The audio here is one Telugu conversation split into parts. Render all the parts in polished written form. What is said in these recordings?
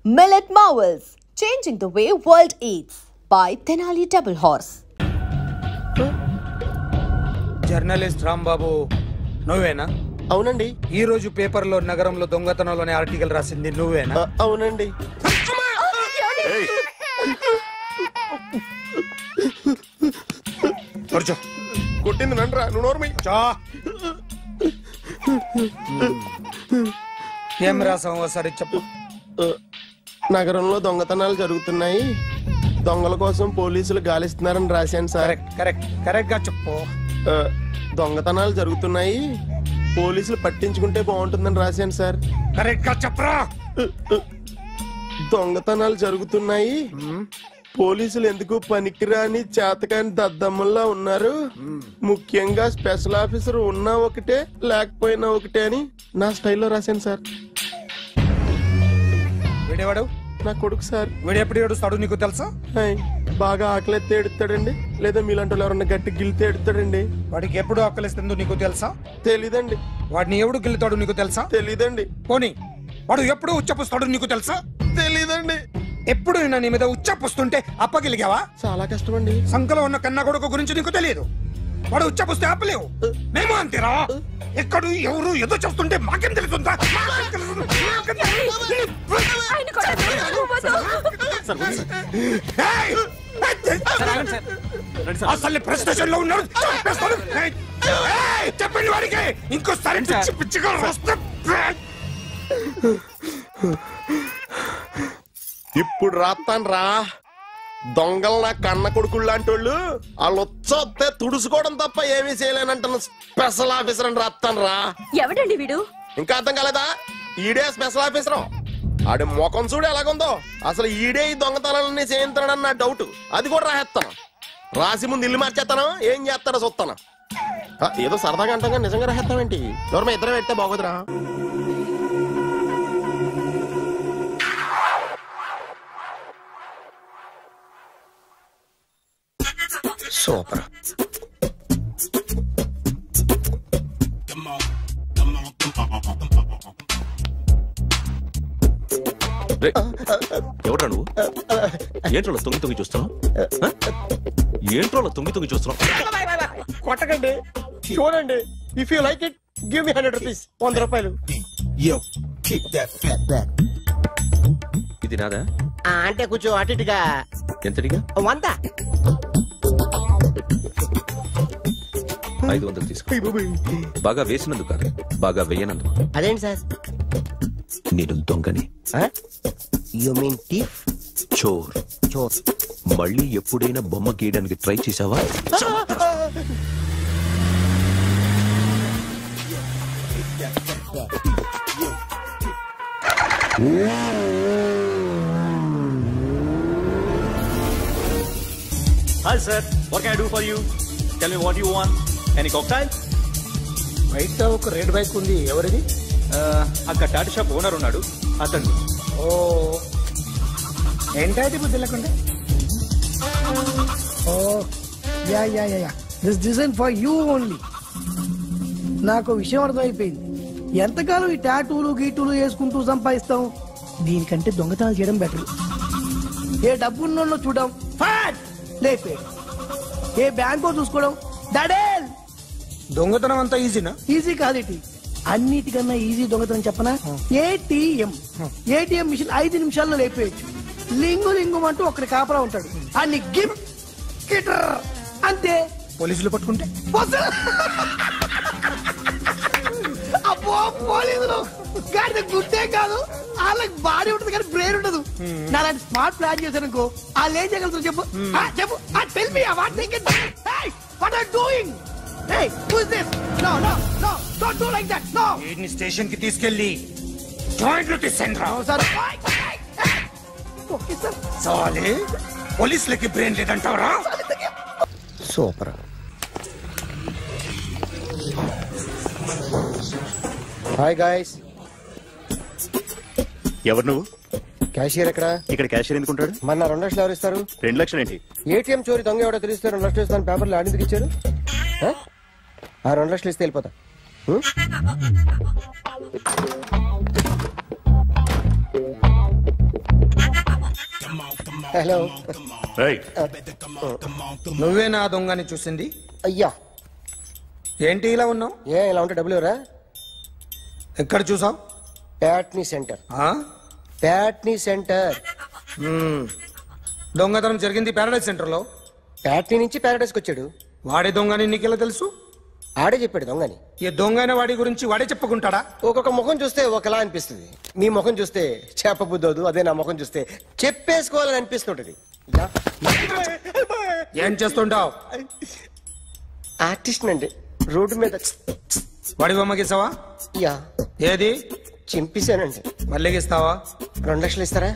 Millet Marvels, changing the way world eats by Tenali Double Horse. Journalist Rambabu నువ్వేనా? అవునండి. ఈ రోజు పేపర్లో నగరంలో దొంగతనంలోనే ఆర్టికల్ రాసింది నువ్వేనా? అవునండి. కొట్టింది నండ్రా, నువ్వు నోర్మై. ఏం రాసావు ఒకసారి చెప్పు. నగరంలో దొంగతనాలు జరుగుతున్నాయి, దొంగల కోసం పోలీసులు గాలిస్తున్నారని రాశాను సార్. కరెక్ట్ గా చెప్పు. దొంగతనాలు జరుగుతున్నాయి, పోలీసులు పట్టించుకుంటే బాగుంటుందని రాశాను సార్. కరెక్ట్ గా చెప్పరా. దొంగతనాలు జరుగుతున్నాయి, పోలీసులు ఎందుకు పనికిరాని చేతకాని దద్దమ్మల్లా ఉన్నారు, ముఖ్యంగా స్పెషల్ ఆఫీసర్ ఉన్నా ఒకటే లేకపోయినా ఒకటే అని నా స్టైల్లో రాశాను సార్. వీడేవాడు? నా కొడుకు సార్. వీడు ఎప్పుడు ఏడుస్తాడు నీకు తెలుసా? బాగా ఆకలిస్తే ఏడుస్తాడండి, లేదా మీలాంటి ఎవరన్నా గట్టి గిల్లితే ఏడుస్తాడండి. వాడికి ఎప్పుడు ఆకలిస్తుందో నీకు తెలుసా? తెలీదండి. వాడిని ఎవడు గిల్లుతాడు నీకు తెలుసా? తెలీదండి. పోనీ వాడు ఎప్పుడు ఉచ్చపుస్తాడు నీకు తెలుసా? తెలీదండి. ఎప్పుడు నీ మీద ఉచ్చపుస్తుంటే అప్పగిలిగావా? చాలా కష్టం అండి. సంకలో ఉన్న కన్నా కొడుకు గురించి నీకు తెలియదు. వాడు ఉచ్చపుస్తే ఆపలేవు. మేము అంతేరా. ఎక్కడు ఎవరు ఏదో చేస్తుంటే మాకేం తెలుస్తుందా? అసలు ప్రెస్టేషన్ లో ఉన్నాడు. చెప్పండి వాడికి ఇంకోసారి పిచ్చిగా వస్తే. ఇప్పుడు రాత్తాను రా. దొంగలు నా కన్న కొడుకులు లాంటి వాళ్ళు వాళ్ళు వచ్చొస్తే తుడుచుకోవడం తప్ప ఏమీ చేయలేనంటున్న స్పెషల్ ఆఫీసర్ అని రాత్తాను రా. ఎవడండి వీడు? ఇంకా అర్థం కాలేదా? ఈడే స్పెషల్ ఆఫీసర్. ఆడి ముఖం చూడు ఎలాగుందో. అసలు ఈడే ఈ దొంగతనాలన్నీ చేయించాడని నా డౌట్. అది కూడా రాసేస్తాను. రాసి ముందు ఇల్లు మార్చేస్తాను, ఏం చేస్తాడో చూస్తాను. ఏదో సరదాగా అంటాం కానీ నిజంగా రాసేస్తామేంటి? ఎవరన్నా ఇద్దరు పెడితే బాగోదురా. సూపర్. ఎవడ్రా నువ్వు? ఏంట్రోలో తొంగి చూస్తున్నావు? ఏంట్రోలో తొంగి చూస్తున్నావు? కొట్టకండి, చూడండి. If you like it give me 100 rupees. 100 రూపాయలు. ఇది నాదా? అంటే కొంచెం అటు ఇటుగా. ఎంతడిగా? 100. 500 తీసుకో. బాగా వేసినందుకు కాదు, బాగా వేయనందుకు. అదేంటి సార్? నేను దొంగని. You mean thief? చోర్. చోర్. మళ్ళీ ఎప్పుడైనా బొమ్మ గీయడానికి ట్రై చేసావా? Hi sir, what can I do for you? Tell me what you want. Any cocktail? బయట ఒక రెడ్ బైక్ ఉంది, ఎవరిది? అక్కడ టాటా షాప్ ఓనర్ ఉన్నాడు, అతను. ఓ ఏంటది బుద్ధి లేకుండా? Oh yeah this design for you only. నాకు విషయం అర్థమైపోయింది. ఎంతకాలం ఈ టాటూలు గీటూలు వేసుకుంటూ సంపాదిస్తాం? దీనికంటే దొంగతనాలు చేయడం బెటర్. ఏ డబ్బున్నోళ్ళు చూడడం ఫాట్ లేపే, ఏ బ్యాంకో చూసుకోవడం దడేల్. దొంగతనం అంతా ఈజీనా? ఈజీ కాదేటి, అన్నిటికన్నా ఈజీ దొంగతనం చెప్పనా? ఏటీఎం మిషన్ 5 నిమిషాల్లో లేపేయచ్చు. లింగు అంటూ ఒకటి కాపలా ఉంటాడు, అన్ని గిమ్ గిటర్ అంతే. పోలీసులు పట్టుకుంటే అబ్బో పోలీసులు గాడి గుర్తే కాదు, వాళ్ళకి బాడీ ఉంటుంది కానీ బ్రెయిన్ ఉండదు. నాలాంటి స్మార్ట్ ప్లాన్ చేశాను అనుకో, వాళ్ళు ఏం చేయగలుగుతారు చెప్పు? చెప్పు. Tell me what they can. Hey what are doing? Hey who is this? No don't do like that. No. వీడిని స్టేషన్ కి తీసుకెళ్ళి జాయింట్ లో తీసుకెళ్ళరా. Sir okay sir. సాలే పోలీసులకి బ్రెయిన్ లేదంటావరా? సూపర్. Hi guys. ఎవరు నువ్వు? క్యాషియర్ ఎక్కడ? ఇక్కడ క్యాషియర్ ఎందుకుంటాడు? మన 2 లక్షలు ఎవరు ఇస్తారు? 2 లక్షలు ఏంటి? ఏటీఎం చోరీ దొంగ ఎవడో తెలిస్తే 2 లక్షలు ఇస్తాను పేపర్లు ఆడిందుకు ఇచ్చారు. ఆ 2 లక్షలు ఇస్తే వెళ్ళిపోతా. హలో. నువ్వే నా దొంగని చూసింది? అయ్యా ఏంటి ఇలా ఉన్నావు? ఇలా ఉంటే డబ్బులు ఎవరా? ఎక్కడ చూసావు? ప్యాట్నీ సెంటర్. ప్యాట్నీ సెంటర్. దొంగతనం జరిగింది ప్యారడైజ్ సెంటర్ లో. ప్యాట్నీ నుంచి ప్యారడైజ్కి వచ్చాడు. వాడే దొంగని నీకెలా తెలుసు? ఆడే చెప్పాడు దొంగని. ఈ దొంగైన వాడి గురించి వాడే చెప్పుకుంటాడా? ఒక్కొక్క ముఖం చూస్తే ఒకలా అనిపిస్తుంది. మీ ముఖం చూస్తే చెప్పబుద్దోదు, అదే నా ముఖం చూస్తే చెప్పేసుకోవాలని అనిపిస్తుంటది. ఏం చేస్తుంటావు? ఆర్టిస్ట్ అండి. రోడ్డు మీద వాడి బొమ్మ గీసావా? యా. ఏది? చింపేశానండి. మళ్ళీ గీస్తావా? 2 లక్షలు ఇస్తారా?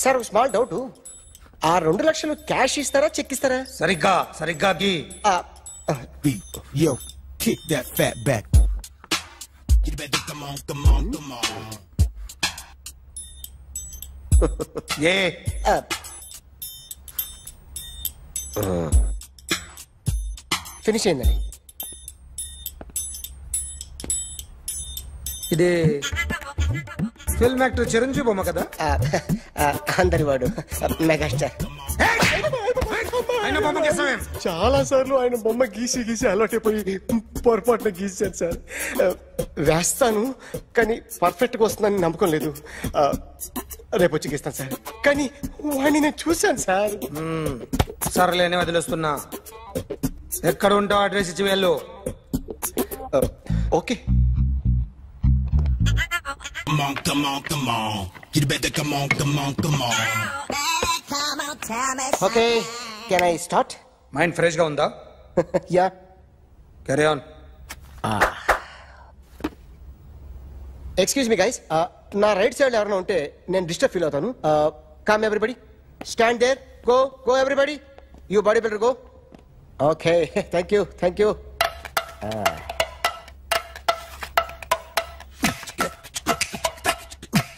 సార్ స్మాల్ డౌట్, ఆ 2 లక్షలు క్యాష్ ఇస్తారా చెక్ ఇస్తారా? సరిగ్గా గీ. Yo, kick that fat back. You better come on. A finish అయిందండి. ఇది ఫిల్మ్ యాక్టర్ చిరంజీవి బొమ్మ కదా? అందరి వాడు మెగాస్టార్. ఆయన బొమ్మ గీసావేం? చాలా సార్లు ఆయన బొమ్మ గీసి అలవాటైపోయి పొరపాటున గీసాను సార్. వేస్తాను కానీ పర్ఫెక్ట్ గా వస్తుందని నమ్మకం లేదు. రేపు వచ్చి గీస్తాను సార్. కానీ వాడిని నేను చూశాను సార్. సర్లేనే వదిలేస్తున్నా. ఎక్కడ ఉంటావు అడ్రస్ ఇచ్చి వెళ్ళు. Okay. Come on. You better come on. Okay, can I start? Mind fresh గా ఉందా? Yeah. Carry on. Excuse me guys, నా రైట్ సైడ్ ఎవరైనా ఉంటే నేను డిస్టర్బ్ ఫీల్ అవుతాను. Come everybody, stand there, go everybody, you body builder go. Okay, thank you.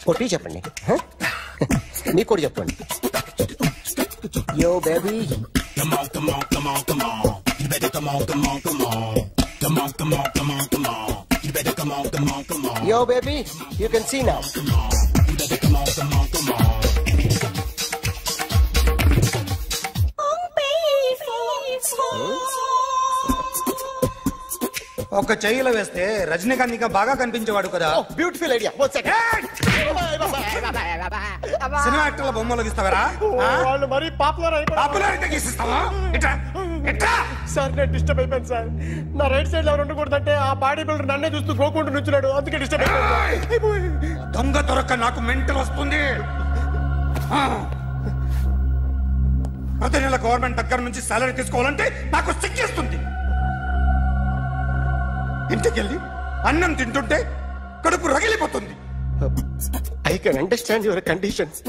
కొట్టి చెప్పండి, మీకు కూడా చెప్పండి. Yo baby. Come on. You better come on. Come on. You better come on. Yo baby, you can see now. You better come on. ఒక చెయ్యిలో వేస్తే రజనీకాంత్ ఇంకా బాగా కనిపించేవాడు కదా. Beautiful idea. సినిమా యాక్టర్ల బొమ్మలు గీస్తావరా? వాళ్ళు మరి పాపులారిటీ గీసిస్తావా? సార్ నేను డిస్టర్బ్ అయిపోయాను సార్. నా రైట్ సైడ్ ఎవరు ఉండకూడదంటే ఆ బాడీ బిల్డర్ నన్నే చూస్తూ గోకుంటూ నుంచున్నాడు, అందుకే డిస్టర్బ్ అయిపోయాను. దొంగ దొరక్క నాకు మెంటల్ వస్తుంది. ప్రతి నెల గవర్నమెంట్ దగ్గర నుంచి సాలరీ తీసుకోవాలంటే నాకు సిగ్గేస్తుంది. ఇంటికెళ్ళి అన్నం తింటుంటే కడుపు రగిలిపోతుంది. I can understand your conditions,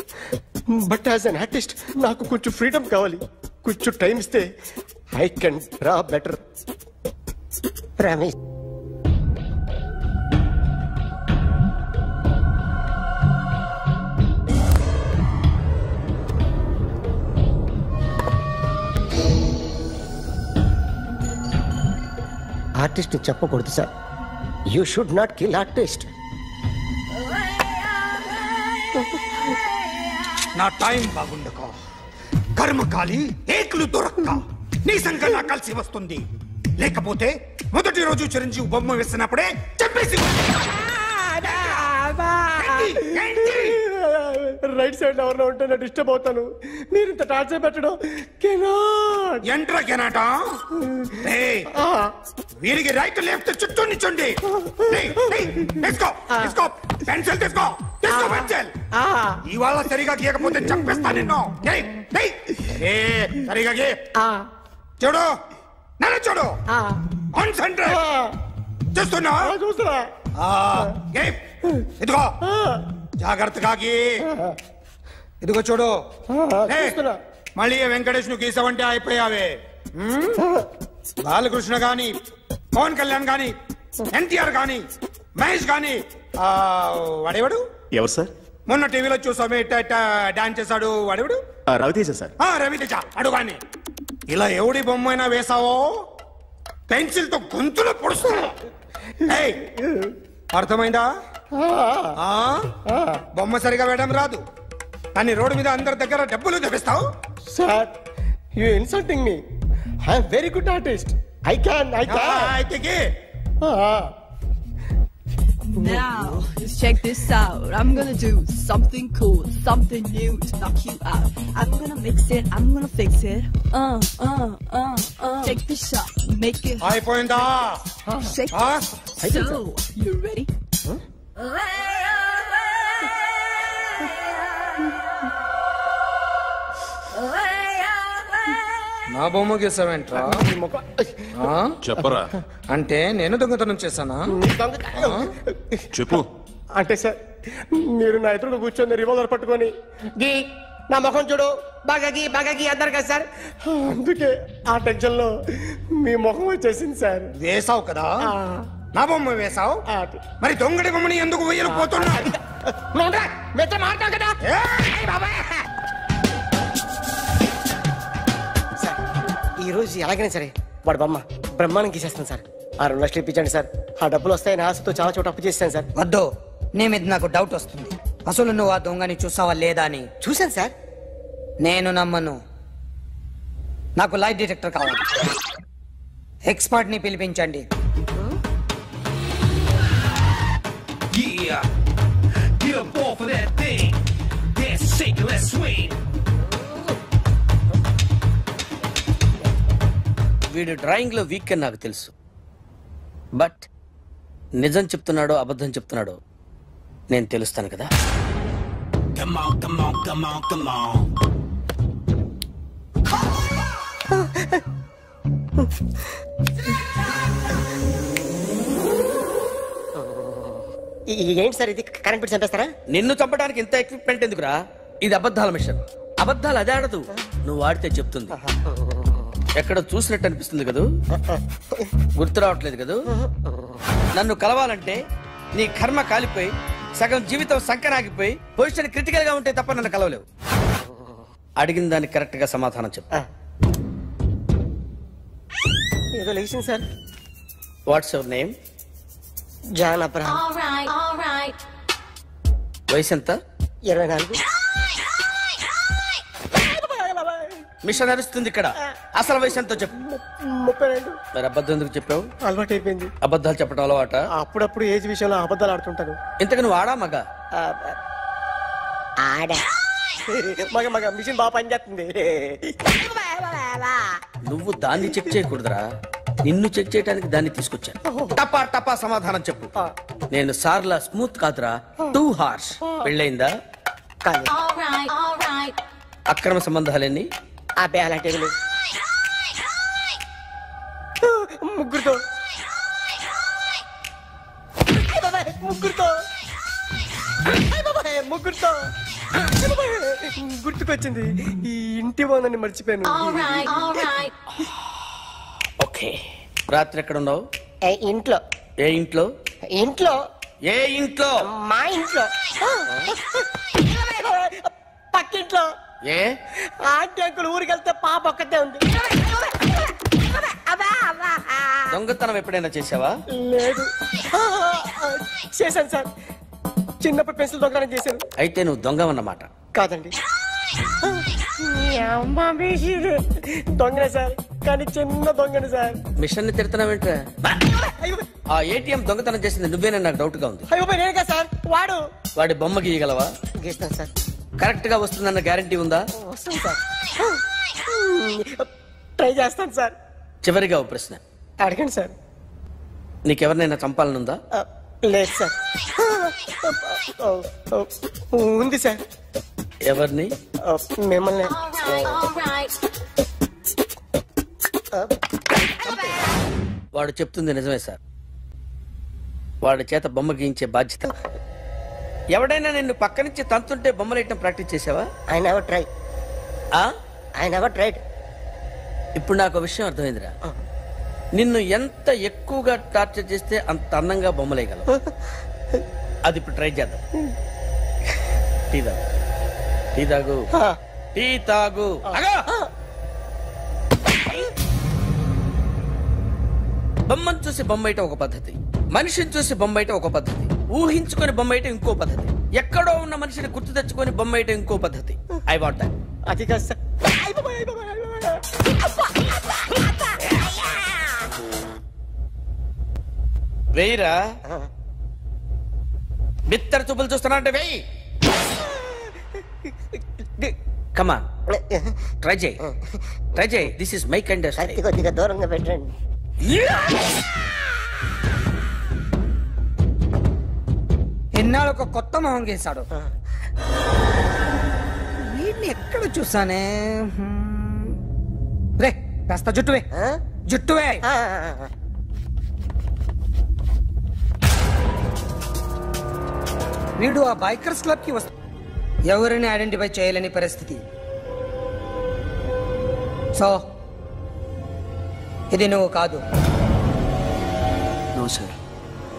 but as an artist నాకు కొంచెం ఫ్రీడమ్ కావాలి. కొంచెం టైం ఇస్తే I can draw better. Promise. Artist చెప్పకూడదు sir. You should not kill artist. నా టైం బాగుండక కర్మకాలి ఏకులు దొరక్క నీ సంఘం నాకు కలిసి వస్తుంది. లేకపోతే మొదటి రోజు చిరంజీవి బొమ్మ వేసినప్పుడే చెప్పేసి. రైట్ సైడ్ ఎవరిలో ఉంటే నేను డిస్టర్బ్ అవుతాను. మీరు ఇంత టార్చర్ పెట్టడం ఎంట్రా కెనాట. వీరికి రైట్ లెఫ్ట్ చుట్టూ నిచ్చండి. పెన్సిల్ తీసుకో పెన్సిల్. ఇవాళ సరిగా గీయకపోతే చంపేస్తా నిన్ను. సరిగా గీ. చూడు నన్ను చూడు. కాన్సంట్రేట్ చూస్తున్నా. ఇదిగో జాగ్రత్తగా గీ. ఇదిగో చూడు. మళ్ళీ వెంకటేష్ ను గీసావంటే అయిపోయావే. బాలకృష్ణ గాని, పవన్ కళ్యాణ్ గాని, ఎన్టీఆర్ గాని, మహేష్ గాని, వాడేవాడు ఎవరు సార్? మొన్న టీవీలో చూసామే డాన్స్ చేశాడు వాడేవాడు? రవితేజ సార్. రవితేజ అడుగాని ఇలా ఎవడి బొమ్మైనా వేసావో పెన్సిల్ తో గొంతులో పొడుస్తాను. అర్థమైందా? బొమ్మ సరిగా వేయడం రాదు కానీ రోడ్డు మీద అందరి దగ్గర డబ్బులు తెప్పిస్తావు. Sir you insulting me. I am very good artist. I can. Now, let's check this out. I'm gonna do something cool, something new to knock you out. I'm gonna mix it, I'm gonna fix it. Take the shot, make it. అయిపోయిందా? Shake it. So, you ready? నా బొమ్మ గీసావేంట్రా? చెప్పరా. అంటే నేను దొంగతనం చేశానా? చెప్పు. అంటే సార్ మీరు నా ఎదురుగా కూర్చొని రివాల్వర్ పట్టుకొని గీ నా ముఖం చూడు బాగా గీ అన్నారు కదా సార్, అందుకే ఆ టెన్షన్ లో మీ ముఖం వచ్చేసింది సార్. వేసావు కదా, నా బొమ్మ వేసావు, మరి దొంగడి బొమ్మని ఎందుకు వేయలు పోతున్నా? ఈ రోజు ఎలాగైనా సరే వాడు బొమ్మ బ్రహ్మాండం గీసేస్తాను సార్. 6 లక్షలు ఇప్పించండి సార్. ఆ డబ్బులు వస్తాయని ఆశతో చాలా చోట అప్పు చేశాను సార్. వద్దు, నీ మీద నాకు డౌట్ వస్తుంది. అసలు నువ్వు ఆ దొంగని చూసావా లేదా అని. చూశాను సార్. నేను నమ్మను. నాకు లైట్ డిటెక్టర్ కావాలి. ఎక్స్పర్ట్ ని పిలిపించండి. వీడు డ్రాయింగ్ లో వీక్ అని నాకు తెలుసు, బట్ నిజం చెప్తున్నాడో అబద్ధం చెప్తున్నాడో నేను తెలుస్తాను కదా. ఏంటి సార్ ఇది? కరెంట్ బిల్ చంపేస్తారా? నిన్ను చంపడానికి ఇంత ఎక్విప్మెంట్ ఎందుకురా? ఇది అబద్ధాల మిషన్. అబద్ధాలు అదే ఆడదు, నువ్వు వాడితే చెప్తుంది. ఎక్కడ చూసినట్టు అనిపిస్తుంది కదూ, గుర్తు రావట్లేదు కదూ. నన్ను కలవాలంటే నీ కర్మ కాలిపోయి సగం జీవితం సంకరాగిపోయి పొజిషన్ క్రిటికల్ గా ఉంటే తప్ప నన్ను కలవలేవు. అడిగిన దానికి కరెక్ట్ గా సమాధానం చెప్పు. ఏదో లేచింది sir. What's your name? John Abraham. వయసు ఎంత? 24. మిషన్ నడుస్తుంది ఇక్కడ. అసలు వయసు ఎంతో చెప్పు. 32. మరి అబద్ధం ఎందుకు చెప్పావు? అలవాటు అయిపోయింది. అబద్ధాలు చెప్పడం అలవాట? అప్పుడప్పుడు ఏజ్ విషయంలో అబద్ధాలు ఆడుతుంటాను. ఇంతకు నువ్వు ఆడా మగ? ఆడా. మగ మిషన్ బాగా పనిచేస్తుంది. నువ్వు దాన్ని చెక్ చేయకూడదురా, నిన్ను చెక్ చేయడానికి దాన్ని తీసుకొచ్చాను. టపా టపా సమాధానం చెప్పు. నేను సార్లా స్మూత్ కాదురా, టూ హార్ష్. పెళ్ళయిందా? అక్రమ సంబంధాలన్నీ? ముగ్గురుతో గుర్తుకొచ్చింది. ఈ ఇంటి వాళ్ళని మర్చిపోయాను. ఓకే, రాత్రి ఎక్కడ ఉన్నావు? ఇంట్లో. ఏ ఇంట్లో? ఇంట్లో. ఏ ఇంట్లో? మా ఇంట్లో. పక్కింట్లో. ఏ ఆంటీ అంకుల్ ఊరికి వెళ్తే పాప ఒక్కతే ఉంది. దొంగతనం ఎప్పుడైనా చేసావా? లేదు. చేశాను సార్, చిన్నప్పుడు పెన్సిల్ దొంగతనం చేశాను. అయితే నువ్వు దొంగవన్నమాట. కాదండి, దొంగనే సార్, కానీ చిన్న దొంగని సార్. మిషన్ ని తిడుతున్నావేంట్రా? ఆ ఏటీఎం దొంగతనం చేసింది నువ్వేనని నాకు డౌట్ గా ఉంది. నేనే సార్. వాడి బొమ్మ గీయగలవా? గీస్తాను సార్. కరెక్ట్ గా వస్తుందన్న గ్యారంటీ ఉందా? వస్తుంది సార్. ట్రై చేస్తాను సార్. చివరిగా ఓ ప్రశ్న అడగండి సార్. నీకెవరినైనా చంపాలనుందా? లేదు సార్. ఉంది సార్. ఎవరిని? మిమ్మల్ని. వాడు చెప్తుంది నిజమే సార్. వాడి చేత బొమ్మ గీయించే బాధ్యత. ఎవడైనా నిన్ను పక్క నుంచి తంతుంటే బొమ్మలేయటం ప్రాక్టీస్ చేసావా? I never try. I never tried. ఇప్పుడు నాకు విషయం అర్థమైందిరా. నిన్ను ఎంత ఎక్కువగా టార్చర్ చేస్తే అంత అందంగా బొమ్మలేయగలవు. అది ఇప్పుడు ట్రై చేద్దాం. టీ తాగు, టీ తాగు, టీ తాగు. బొమ్మను చూసి బొమ్మయటం ఒక పద్ధతి, మనిషిని చూసి బొమ్మయటం ఒక పద్ధతి, ఊహించుకొని బొమ్మయటం ఇంకో పద్ధతి, ఎక్కడో ఉన్న మనిషిని గుర్తు తెచ్చుకొని బొమ్మయటం ఇంకో పద్ధతి. I want that. అది కాదు సార్. వెయ్యిరా. బిత్తర చూపులు చూస్తున్నా అంటే వెయ్యి. కమాన్, ట్రై చేయి, ట్రై చేయి. This is my kind of style. కొద్దిగా దూరంగా పెట్టండి. ఎన్నాళ్ళు ఒక కొత్త మొహం గీశాడు. వీడిని ఎక్కడ చూసానే? రే కాస్త జుట్టువే, జుట్టువే. వీడు ఆ బైకర్స్ క్లబ్ కి వస్తా, ఎవరిని ఐడెంటిఫై చేయలేని పరిస్థితి. సో ఇది నువ్వు కాదు. నో సార్,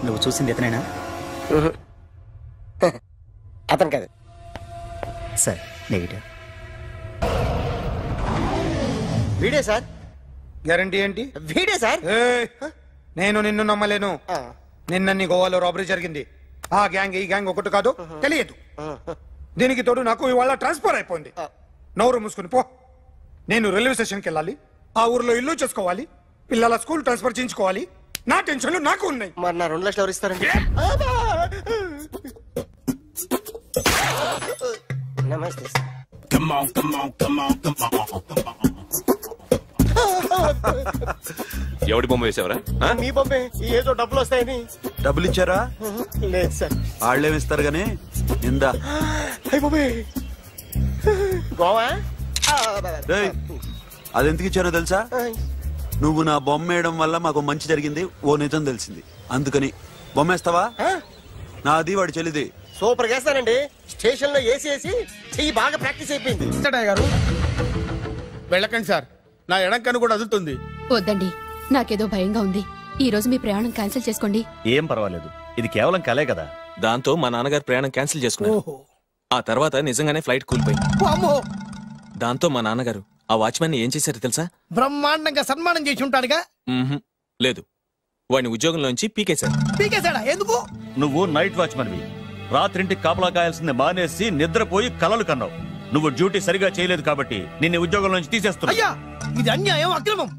నువ్వు చూసింది ఇతనేనా? అతను కాదు సార్, నెగిటివ్. వీడే సార్. గ్యారంటీ ఏంటి? వీడే సార్. నేను నిన్ను నమ్మలేను. నిన్న గోవాలో రాబరీ జరిగింది. ఆ గ్యాంగ్ ఈ గ్యాంగ్ ఒకటి కాదు, తెలియదు. దీనికి తోడు నాకు ఇవాళ ట్రాన్స్ఫర్ అయిపోయింది. నోరు మూసుకుని పో. నేను రైల్వే స్టేషన్కి వెళ్ళాలి, ఆ ఊర్లో ఇల్లు చేసుకోవాలి, పిల్లల స్కూల్ ట్రాన్స్ఫర్ చేయించుకోవాలి. నా టెన్షన్లు నాకు ఉన్నాయి. మరి నా 2 లక్షలు ఎవరు ఇస్తారండి? నమస్తే సార్. ఎవడి బొమ్మ వేసావరా? మీ బొమ్మే. ఏదో డబ్బులు వస్తాయని. డబ్బులు ఇచ్చారా? లేదు సార్. వాళ్ళేమి ఇస్తారు గానీ ఇందా. గోవా అది ఎందుకు ఇచ్చారో తెలుసా? నువ్వు నా బొమ్మ వేయడం వల్ల మాకు మంచి జరిగింది, ఓ నిజం తెలిసింది, అందుకని. బొమ్మేస్తావా? నాది వాడి చెల్లిది. సూపర్ చేస్తానండి. స్టేషన్ లో ఏసీ చెయ్యి బాగా ప్రాక్టీస్ అయిపోయింది. గారు వెళ్ళకండి సార్, నా ఎడంకన్ను కూడా అదులుతుంది. వద్దండి, నాకేదో భయంగా ఉంది. ఈ రోజు మీ ప్రయాణం క్యాన్సిల్ చేసుకోండి. ఏం పర్వాలేదు, ఇది కేవలం కలే కదా. దాంతో మా నాన్నగారు ప్రయాణం క్యాన్సిల్ చేసుకున్నారు. ఆ తర్వాత నిజంగానే ఫ్లైట్ కూలిపోయింది. దాంతో మా నాన్నగారు ఆ వాచ్మెన్ ఏం చేశారు తెలుసా? బ్రహ్మాండంగా సన్మానం చేసి ఉంటాడుగా. లేదు, వాడిని ఉద్యోగంలోంచి పీకేశారు. పీకేశాడా? ఎందుకు? నువ్వు నైట్ వాచ్మన్వి, రాత్రింటికి కాపలా కాయాల్సింది మానేసి నిద్రపోయి కలలు కన్నావు. నువ్వు డ్యూటీ సరిగా చేయలేదు కాబట్టి నిన్ను ఉద్యోగంలోంచి తీసేస్తున్నా. అయ్యా, ఇది అన్యాయం, అక్రమం.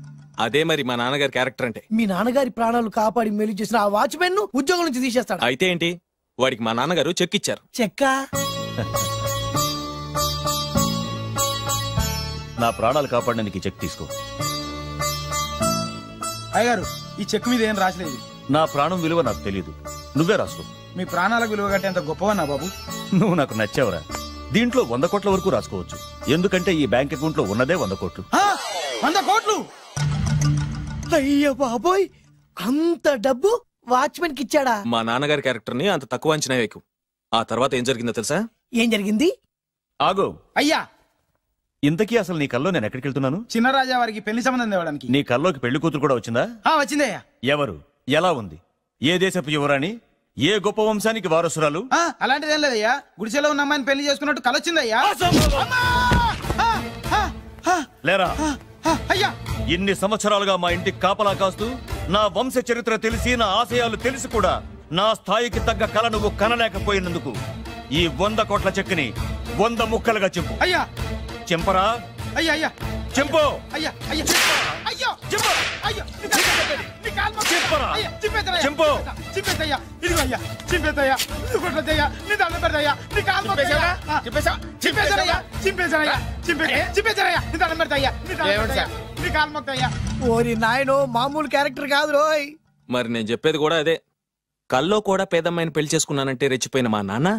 అదే మరి మా నాన్నగారి క్యారెక్టర్ అంటే. మీ నాన్నగారి ప్రాణాలు కాపాడి మేలు చేసిన ఆ వాచ్మెన్ ను ఉద్యోగం నుంచి తీసేస్తాడు. అయితే ఏంటి, వాడికి మా నాన్నగారు చెక్ ఇచ్చారు. చెక్కా? నా ప్రాణాలు కాపాడడానికి చెక్ తీసుకో. అయ్యగారు, ఈ చెక్ మీద ఏం రాసలేదు. నా ప్రాణం విలువ నాకు తెలియదు, నువ్వే రాసుకో. మీ ప్రాణాలకు విలువ కట్టే అంత గొప్పవన్నా బాబు? నువ్వు నాకు నచ్చావురా. దీంట్లో 100 కోట్ల వరకు రాసుకోవచ్చు, ఎందుకంటే ఈ బ్యాంక్ అకౌంట్ లో ఉన్నదే 100 కోట్లు. 100 కోట్లు? అయ్యో బాబోయ్, అంత డబ్బు వాచ్మెన్ కి ఇచ్చాడా? మా నాన్నగారి క్యారెక్టర్ ని అంత తక్కువ అంచనా వేయకు. ఆ తర్వాత ఏం జరిగిందో తెలుసా? ఏం జరిగింది? ఆగో అయ్యా, ఇంతకీ అసలు నీ కల్లో నేను ఎక్కడికి వెళ్తున్నాను? చిన్నరాజా వారికి పెళ్లి సంబంధం తేవడానికి. నీ కల్లోకి పెళ్లి కూతురు కూడా వచ్చిందా? వచ్చిందయ్యా. ఎవరు? ఎలా ఉంది? ఏ దేశపు యువరాణి? ఏ గొప్ప వంశానికి వారసురాలు? అలాంటిదేం లేదయ్యా, గుడిసెలో ఉన్న అమ్మాయిని పెళ్లి చేసుకున్నట్టు కలొచ్చిందయ్యా. లేరా? అయ్యా, ఇన్ని సంవత్సరాలుగా మా ఇంటికి కాపలా కాస్తూ నా వంశ చరిత్ర తెలిసి నా ఆశయాలు తెలిసి కూడా నా స్థాయికి తగ్గ కళ నువ్వు కనలేకపోయినందుకు ఈ 100 కోట్ల చెక్కుని 100 ముక్కలుగా చింపు. అయ్యా, చింపరా? అయ్యా అయ్యా, చింపు. అయ్యా అయ్యా, అయ్యో, అయ్యో, చింపు. చింపేదయ్యా, ఇదిగో అయ్యా, చింపేదయ్యా, కొట్టదయ్యా, నీ దండం పెడదయ్యా, నీ కాలు మొక్కుదయ్యా, చింపేదయ్యా, చింపేదయ్యా, చింపేదయ్యా, నీ దండం పెడదయ్యా, నీ కాలు మొక్కుదయ్యా. ఓరి నాయనో, మామూలు క్యారెక్టర్ కాదు రోయ్. మరి నేను చెప్పేది కూడా అదే. కల్లో కూడా పేదమ్మాయిని పెళ్లి చేసుకున్నానంటే రెచ్చిపోయిన మా నాన్న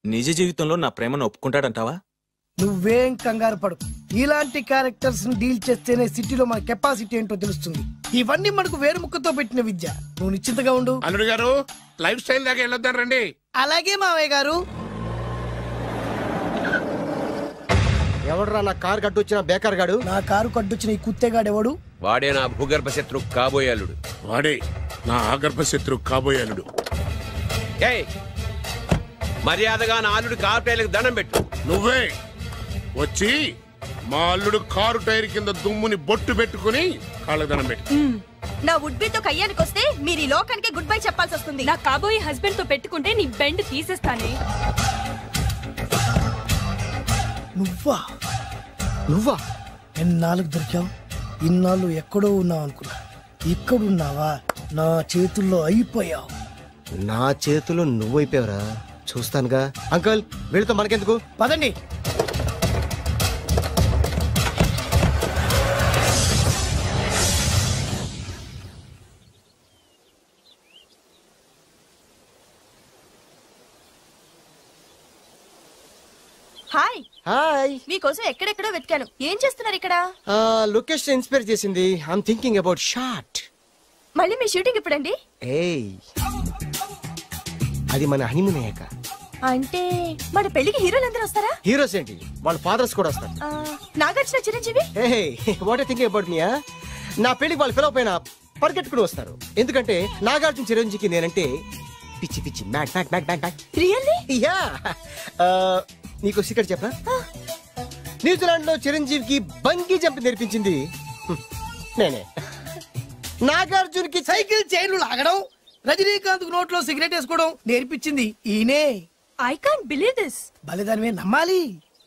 నిజ జీవితంలో నా ప్రేమను ఒప్పుకుంటాడంటావా? నువ్వేం కంగారు పడు. ఇలాంటి క్యారెక్టర్స్ ని డీల్ చేస్తేనే సిటీలో మన కెపాసిటీ ఏంటో తెలుస్తుంది. ఇవన్నీ మనకు వేరు ముక్కతో పెట్టిన విద్య. నువ్వు నిశ్చింతగా ఉండు. అల్లుడు గారు, లైఫ్ స్టైల్ దాకా వెళ్ళొద్దాం రండి. అలాగే మావయ్య గారు. ఎవడరా నా కారు కట్టొచ్చిన బేకార్ గాడు? నా కారు కట్టొచ్చిన ఈ కుత్తేగాడు ఎవడు? వాడే నా భూగర్భ శత్రు కాబోయాలుడు. వాడే నా ఆగర్భ శత్రు కాబోయాలుడు. మర్యాదగా నా అల్లుడు కారు టైర్లకు దండం పెట్టు. నువ్వే వచ్చి మా అల్లుడు కారు టైర్ కింద దుమ్ముని బొట్టు పెట్టుకుని కాళ్ళకు దండం పెట్టు. నా వుడ్బీతో కయ్యానికి వస్తే మీరు ఈ లోకానికి గుడ్ బై చెప్పాల్సి వస్తుంది. నా కాబోయే హస్బెండ్ తో పెట్టుకుంటే నీ బెండ్ తీసేస్తానే. నువ్వా ఎన్నాళ్ళకు దొరికావు? ఇన్నాళ్ళు ఎక్కడో ఉన్నావు అనుకున్నా, ఇక్కడున్నావా? నా చేతుల్లో అయిపోయావు. నా చేతిలో నువ్వైపోయావురా, చూస్తానుగా. అంకుల్ వీళ్ళతో మనకెందుకు, పదండి. హాయ్. హాయ్. మీకోసం ఎక్కడెక్కడో వెతికాను. ఏం చేస్తున్నారు ఇక్కడ? లొకేషన్ ఇన్స్పైర్ చేసింది. I'm thinking about shot. మళ్ళీ మీ షూటింగ్ ఎప్పుడండి? ఏయ్, అది మన హనీమూన్ అయ్యాక. అంటే మన పెళ్లికి హీరోలు అందరూ వస్తారా? హీరోస్ ఏంటి, వాళ్ళ ఫాదర్స్ కూడా వస్తారు. Nagarjuna, Chiranjeevi. What thinking about me? నా పెళ్లికి వాళ్ళు ఫిలప్ అయినా పరిగెట్టుకుని వస్తారు. ఎందుకంటే నాగార్జున చిరంజీవికి నేనంటే పిచ్చి పిచ్చి mad mad mad mad mad. Really? Yeah. నీకు సీక్రెట్ చెప్పనా? న్యూజిలాండ్ లో చిరంజీవికి బంగీ జంప్ నేర్పించింది నేనే. నాగార్జున్కి సైకిల్ చైన్లు లాగడం, రజనీకాంత్ నోట్లో సిగరెట్ వేసుకోవడం నేర్పించింది ఈయనే. I can't believe this. బలిదానమే నమ్మాలి.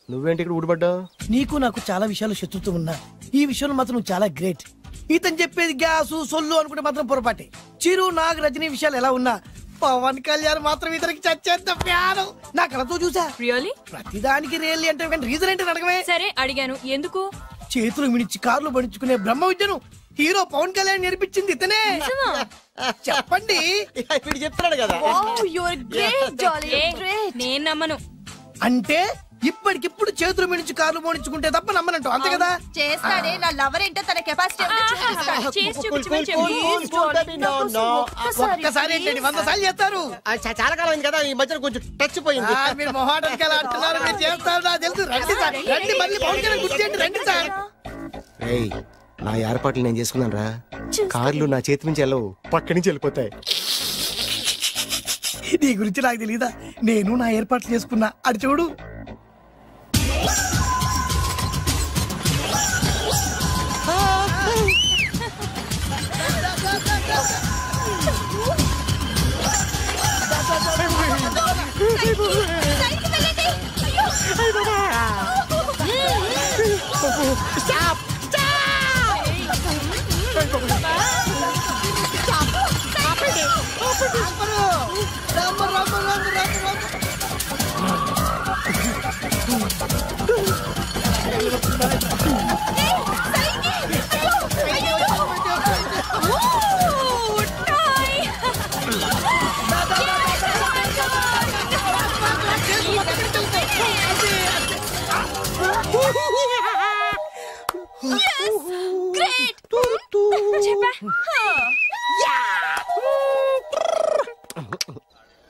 నువ్వేంటి ఇక్కడ ఊడిపడ్డావు? నీకు నాకు చాలా విషయాలు శత్రుత్వం ఉన్నా ఈ విషయంలో మాత్రం నువ్వు చాలా గ్రేట్. ఇతను చెప్పేది గ్యాసు సొల్లు అనుకుంటే మాత్రం పొరపాటే. చిరు, నాగ్, రజనీ విషయాలు ఎలా ఉన్నా పవన్ కళ్యాణ్ మాత్రం ఇతనికి చచ్చేంత ప్యాను. నా కళతో చూసా. రియల్లీ? ప్రతిదానికి రియల్లీ అంటే రీజన్ ఏంటి అడగమే. సరే అడిగాను, ఎందుకు? చేతులు మిడిచి కార్లు పడించుకునే బ్రహ్మ విద్యను హీరో పవన్ కళ్యాణ్ నేర్పించింది ఇతనే. చెప్పండి. ఇప్పుడు చెప్తున్నాడు కదా. నేను నమ్మను. అంటే ఇప్పటికిప్పుడు చేతులు మిడిచి కార్లు మోడించుకుంటే తప్ప నమ్మనంటూ, అంతే కదా? చేస్తాడే. నా లవర్ ఏంటో తన కెపాసిటీ ఒక్కసారి ఏంటండి 100 సార్లు చేస్తారు. చాలా కాలం అయింది కదా, ఈ మధ్యన కొంచెం టచ్ పోయింది. మీరు మొహాటానికి ఎలా అంటున్నారు? మీరు చేస్తారు, నాకు తెలుసు. రండి సార్, రండి. మళ్ళీ పవన్ కళ్యాణ్ గుర్తు చేయండి. రండి సార్. నా ఏర్పాట్లు నేను చేసుకున్నాను రా. కార్లు నా చేతి నుంచి వెళ్ళవు, పక్క నుంచి వెళ్ళిపోతాయి. నీ గురించి నాకు తెలీదా? నేను నా ఏర్పాట్లు చేసుకున్నా. అడి చూడు.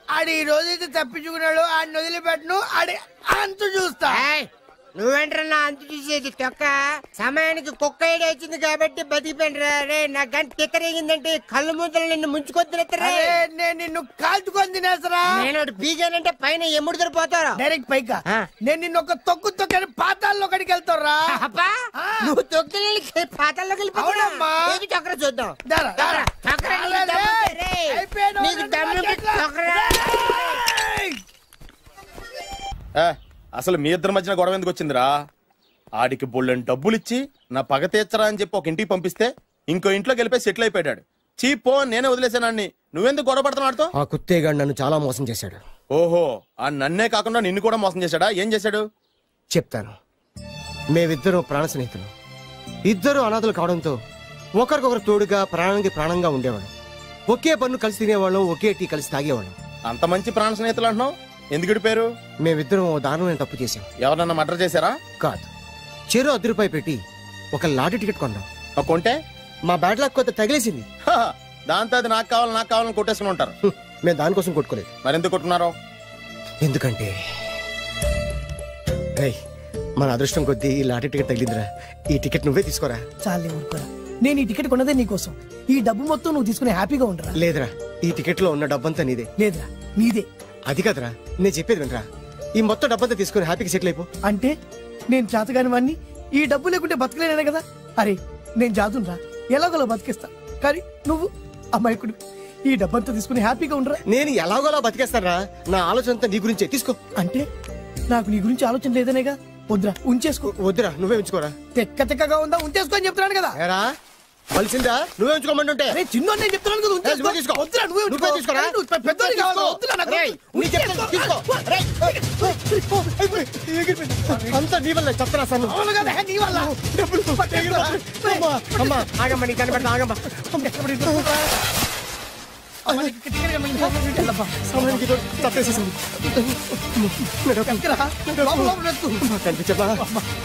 ఆడి ఈ రోజైతే తప్పించుకున్నాడు. ఆడిని వదిలిపెట్టను. ఆడి అంతు చూస్తా. నువ్వేంట్రా నా అంతు చూసేది? తొక్క సమయానికి కుక్క ఐడి వచ్చింది కాబట్టి బతికిపోయినరా. రే నా గంట తిక్కరేగిందంటే కళ్ళు ముద్దలు నిన్ను ముంచుకొద్దురా. నేను నిన్ను కాల్చుకొని తినేసరా. నేను బీగానంటే పైన ఎముడు దొరిపోతారా? డైరెక్ట్ పైకా. నేను నిన్ను ఒక తొక్కు తొక్కని పాతాల్లో కడికి వెళ్తారా? నువ్వు తొక్కి పాతాల్లోకి వెళ్ళిపోతావమ్మా. చక్ర చూద్దాం. అసలు మీ ఇద్దరి మధ్యన గొడవ ఎందుకు వచ్చిందిరా? ఆడికి బొళ్ళని డబ్బులు ఇచ్చి నా పగ తీర్చరా అని చెప్పి ఒక ఇంటికి పంపిస్తే ఇంకో ఇంట్లోకి వెళ్ళిపోయి సెటిల్ అయిపోయాడు. చీపో నేనే వదిలేసానాన్ని. నువ్వెందుకు గొడవ పడుతున్నాడుతో? ఆ కుత్తేగాడు నన్ను చాలా మోసం చేశాడు. ఓహో, ఆ నన్నే కాకుండా నిన్ను కూడా మోసం చేశాడా? ఏం చేశాడు చెప్తాను. మేమిద్దరం ప్రాణ స్నేహితులు. ఇద్దరు అనాథలు కావడంతో ఒకరికొకరు తోడుగా ప్రాణానికి ప్రాణంగా ఉండేవాళ్ళం. ఒకే పన్ను కలిసి తినేవాళ్ళం, ఒకే టీ కలిసి తాగేవాళ్ళం. అంత మంచి ప్రాణ స్నేహితులు అంటున్నావు, ఎందుకు పేరు? మేమిద్దరం దారుణమైన తప్పు చేశాం. ఎవరన్నా మర్డర్ చేశారా? కాదు, చెరో ₹10 పెట్టి ఒక లాటరీ టికెట్ కొన్నాం. కొంటే మా బ్యాడ్ లక్ కొత్త తగిలేసింది. దాంతో అది నాకు కావాలని కొట్టేసుకుని ఉంటారు. మేము దానికోసం కొట్టుకోలేదు. మరెందుకు కొట్టుకున్నారో? ఎందుకంటే మన అదృష్టం కొద్దీ ఈ లాటరీ టికెట్ తగిలిందిరా. ఈ టికెట్ నువ్వే తీసుకోరా. చాలే ఊరుకోరా. నేను ఈ టికెట్ కొన్నదే నీకోసం. ఈ డబ్బు మొత్తం నువ్వు తీసుకుని హ్యాపీగా ఉండరా. లేదురా, ఈ టికెట్ లో ఉన్న డబ్బంతా నీదే. లేదురా, నీదే. అది కదరా, నేను చెప్పేది వినరా. ఈ మొత్తం డబ్బంతా తీసుకుని హ్యాపీగా సెటిల్ అయిపో. అంటే నేను చేతగాని వాడిని, ఈ డబ్బు లేకుంటే బతకలేనే కదా. అరే నేను జాదునరా, ఎలాగోలా బతికిస్తా. కానీ నువ్వు అమాయకుడు. ఈ డబ్బంతా తీసుకుని హ్యాపీగా ఉండరా. నేను ఎలాగోలా బతికేస్తారా, నా ఆలోచన అంతా నీ గురించే. తీసుకో. అంటే నాకు నీ గురించి ఆలోచన లేదనేగా. వద్దురా, ఉంచేసుకో. వద్దురా, నువ్వే ఉంచుకోరా. తెక్కగా ఉందా, ఉంచేసుకో అని చెప్తున్నాను కదా. ఏరా కలిసిందా, నువ్వే ఉంచుకోమంటుంటే. అరే చిన్న నేను చెప్తున్నాను కదా, ఉంచేసుకో. వద్దురా, నువ్వే తీసుకోరా. పెద్దోడి కావాలి. వద్దురా నాకు. అంతా నీ వల్ల చెప్తారా సార్. అవును కదా, నీ వల్ల. అమ్మా ఆగమ్మా, నీ కనబడతా ఆగమ్మా.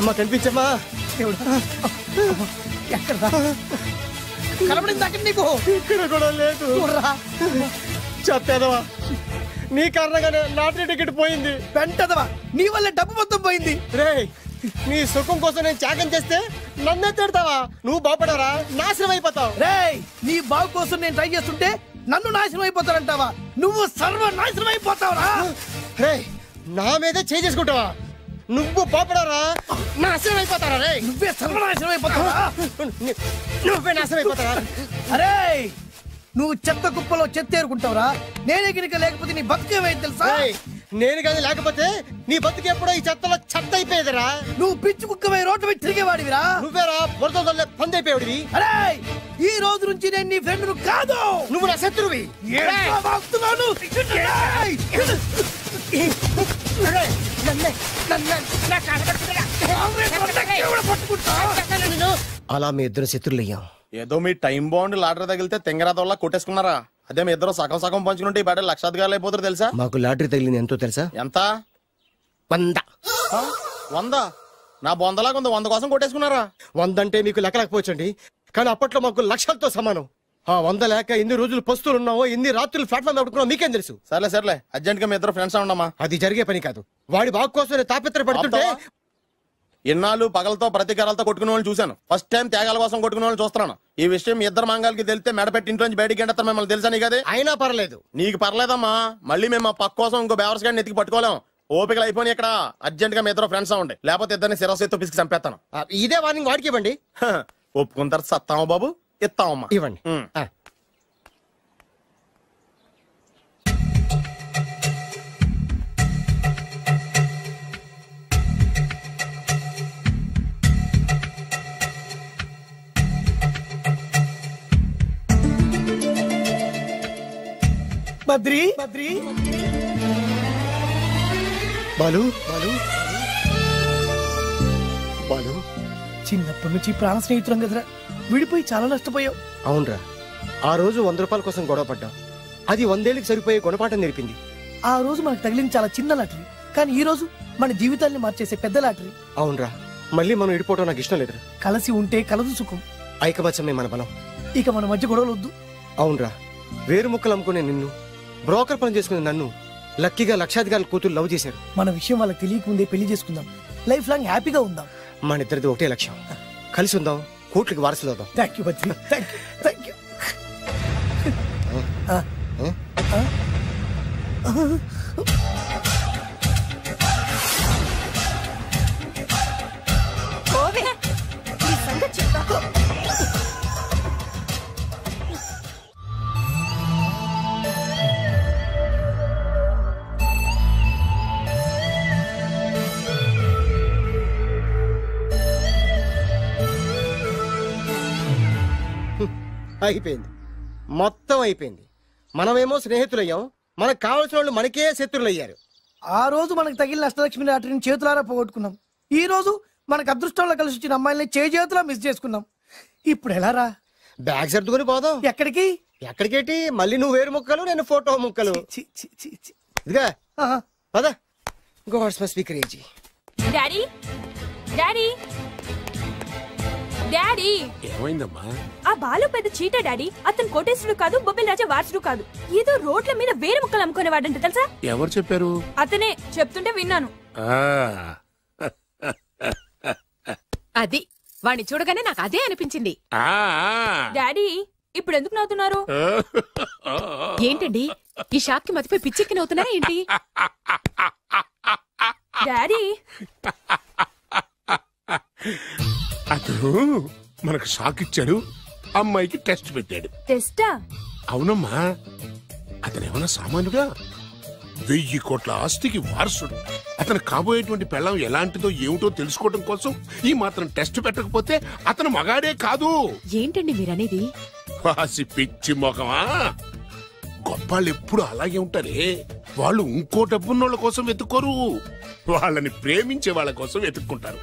కనిపించమ్మా. కనబడింది నీకు. ఇక్కడ కూడా లేదు. చెప్పేదవా, నీ కారణంగానే లాటరీ టికెట్ పోయింది. వెంటదవా, నీ వల్ల డబ్బు మొత్తం పోయింది. రే, నీ సుఖం కోసం నేను త్యాగం చేస్తే నన్నే తిడతావా? నువ్వు బాగుపడరా, నాశనం అయిపోతావు. రే, నీ బాగు కోసం నేను ట్రై చేస్తుంటే నన్ను నాశనం అయిపోతానంటావా? నువ్వు సర్వనాశనం అయిపోతావురా. రే, నా మీదే చేసుకుంటావా? నువ్వు బాగుపడరా, నాశనం అయిపోతారా? రే, నువ్వే సర్వనాశనం అయిపోతావా? నువ్వే నాశనం అయిపోతారా? అరే, నువ్వు చెత్త కుప్పలో చెత్త ఏరుకుంటావురా. నేనే గినక లేకపోతే నీ బతుకేమైంది తెలుసా? నేను కానీ లేకపోతే నీ బతుకు ఎప్పుడో ఈ చెత్తలో చెత్త అయిపోయేదిరా. నువ్వు పిచ్చి కుక్కమై రోడ్డు మీద తిరిగేవాడివిరా. నువ్వేరా బురదలే పంది అయిపోయాడివి. అరే, ఈ రోజు నుంచి నేను నీ ఫ్రెండ్ కాదు, నువ్వు నా శత్రువి. అలా మీ ఇద్దరు శత్రులయ్యాం. ఏదో మీ టైం బాండ్ లాటరీ తగిలితే తెంగరాదోళ్ళ కొట్టేసుకున్నారా? అదే మీ ఇద్దరు సగం సగం పంచుకుంటే ఈ బయట లక్షాధికారులు అయిపోతారు తెలుసా? మాకు లాటరీ తగిలింది ఎంతో తెలుసా? ఎంత? 100. 100? నా బొందలాగా ఉంది, 100 కోసం కొట్టేసుకున్నారా? 100 అంటే మీకు లెక్కలేకపోవచ్చండి, కానీ అప్పట్లో మాకు లక్షలతో సమానం. ఆ 100 లేక ఎన్ని రోజులు పస్తులు ఉన్నావో, ఎన్ని రాత్రులు ప్లాట్ఫామ్ పెట్టుకున్నావు మీకేం తెలుసు? సర్లే అర్జెంట్ గా మీ ఇద్దరు ఫ్రెండ్స్ ఉండమ్మా. అది జరిగే పని కాదు. వాడి బాగు కోసం తాపిత్ర పడుతుంటే ఇన్నాళ్ళు పగలతో ప్రతీకారాలతో కొట్టుకునే వాళ్ళు చూశాను. ఫస్ట్ టైం త్యాగాల కోసం కొట్టుకునే వాళ్ళు చూస్తున్నాను. ఈ విషయం మీ ఇద్దరు మంగాలకి తెలిస్తే మెడపెట్టి ఇంట్లోంచి బయటికి ఎండతారు. మిమ్మల్ని తెలుసా నీకు? అది అయినా పర్లేదు. నీకు పర్లేదమ్మా, మళ్ళీ మేము మా పక్క కోసం ఇంకో బేవర్స్ గాడిని ఎత్తికి పట్టుకోలేం. ఓపికలు అయిపోయి ఇక్కడ అర్జెంట్ గా మీ ఇద్దరు ఫ్రెండ్స్ అవ్వండి, లేకపోతే ఇద్దరిని శిరస్సు పిసికి చంపేస్తాను. ఇదే వార్నింగ్ వాడికి ఇవ్వండి. ఒప్పుకుంటారు సత్తామా బాబు? ఇస్తామమ్మా. ఇవ్వండి. బద్రి బాలు చిన్నప్పటి నుంచి ప్రాణ స్నేహితులం కదరా, విడిపోయి చాలా నష్టపోయావు. అవునరా, ఆ రోజు 100 రూపాయల కోసం గొడవ పడ్డాం. అది 100 ఏళ్ళకి సరిపోయే గుణపాఠం నేర్పింది. ఆ రోజు మనకు తగిలింది చాలా చిన్న లాటరీ, కానీ ఈ రోజు మన జీవితాన్ని మార్చేసే పెద్ద లాటరీ. అవునరా, మళ్ళీ మనం ఇడిపోవడం నాకు ఇష్టం లేదురా. కలిసి ఉంటే కలదు సుఖం. ఐకమత్యమే మన బలం. ఇక మన మధ్య గొడవలు వద్దు. అవునరా, వేరు ముక్కలు అమ్ముకునే నిన్ను, బ్రోకర్ పని చేసుకునే నన్ను లక్కీగా లక్షాధికారుల కూతురు లవ్ చేశారు. మన విషయం వాళ్ళకి తెలియకముందే పెళ్లి చేసుకుందాం, లైఫ్ లాంగ్ హ్యాపీగా ఉందాం. మన ఇద్దరిది ఒకటే లక్ష్యం, కలిసి ఉందాం, కోట్లకి వారసులు అవుదాం. Thank you Badri, thank you. అయిపోయింది, మొత్తం అయిపోయింది. మనమేమో స్నేహితులయ్యాం, మనకు కావాల్సిన వాళ్ళు మనకే శత్రులయ్యారు. ఆ రోజు మనకు తగిలిన అష్టలక్ష్మి లాటరీని చేతులారా పోగొట్టుకున్నాం. ఈ రోజు మనకు అదృష్టంలో కలిసి వచ్చిన అమ్మాయిల్ని చేతులా మిస్ చేసుకున్నాం. ఇప్పుడు ఎలా రా? బ్యాగ్ సర్దుకొని పోదాం. ఎక్కడికి? ఎక్కడికేటి? మళ్ళీ నువ్వు వేరు ముక్కలు, నేను ఫోటో ముక్కలు. ఇదిగా పద. God's must be crazy. Daddy daddy daddy ఏమైందమ్మా? ఆ బాలు పెద్ద చీట డాడీ. అతను కోటేశ్వరుడు కాదు, బొబ్బిల్ రాజా వారసుడు కాదు. ఏదో రోడ్ల మీద వేరే ముక్కలు అమ్ముకునేవాడంట తెలుసా? ఎవరు చెప్పారు? అతనే చెప్తుంటే విన్నాను. అది వాణ్ణి చూడగానే నాకు అదే అనిపించింది. డాడీ ఇప్పుడు ఎందుకు నవ్వుతున్నారు? ఏంటండి ఈ షాక్ కి మతిపోయి పిచ్చెక్కి నవ్వుతున్నారా ఏంటి? డాడీ అతను మనకు షాక్ ఇచ్చాడు, అమ్మాయికి టెస్ట్ పెట్టాడు. టెస్టా? అవునమ్మా, అతనేమన్నా సామాన్యుడా? 1000 కోట్ల ఆస్తికి వారసుడు. అతను కాబోయేటువంటి పెళ్ళం ఎలాంటిదో ఏమిటో తెలుసుకోవడం కోసం ఈ మాత్రం టెస్ట్ పెట్టకపోతే అతను మగాడే కాదు. ఏంటండి మీరనేది? వాసి పిచ్చి మొఖమా, గొప్పాళ్ళు ఎప్పుడు అలాగే ఉంటారే. వాళ్ళు ఇంకో డబ్బున్నోళ్ళ కోసం వెతుక్కోరు, వాళ్ళని ప్రేమించే వాళ్ళ కోసం వెతుక్కుంటారు.